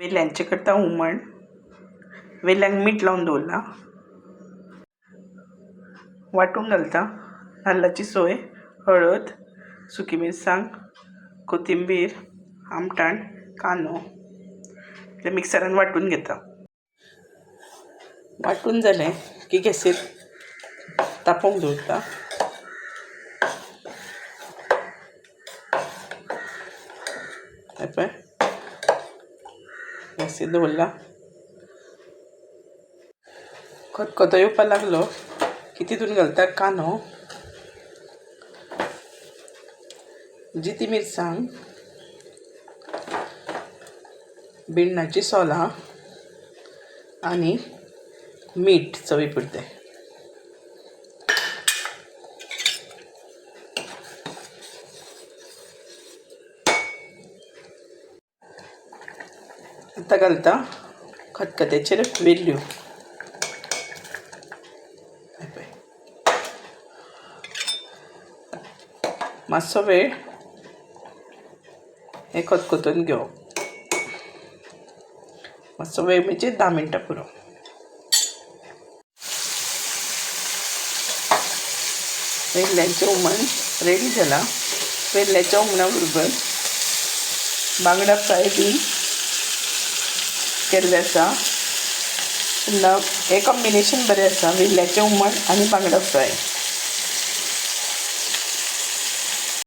वेल्ल्यांचे करता हुमण. वेल्ल्यांक मीठ लावन दवरला. वांटून घालता. नाल्लाची सोय, हळद, सुकी मिरसांग, कोथिंबीर, आमटाण, कांदो ते मिक्सरान वांटून घेता. वांटून जालें की गॅसीर तापोवंक दवरता. हे पळय गॅसीर दवरला. खतखतो येवपाक लागलो की तितून घालता कांदो, जिती मिरसांग, भिण्णाची सोलां आनी मीठ चवी पुरतें. आतां घालता खतखत्याचेर वेल्ल्यो. मातसो वेळ हे खतखतून घेवप. मातसो वेळ म्हणजे 10 मिनटां पुरो. वेल्ल्यांचें हुमण रेडी जालां. वेल्ल्याच्या हुमणा बरोबर बांगडा फ्राय बी केल्लें आसा. हे कॉम्बिनेशन बरें आसा, वेल्ल्याचें हुमण आनी बांगडा फ्राय.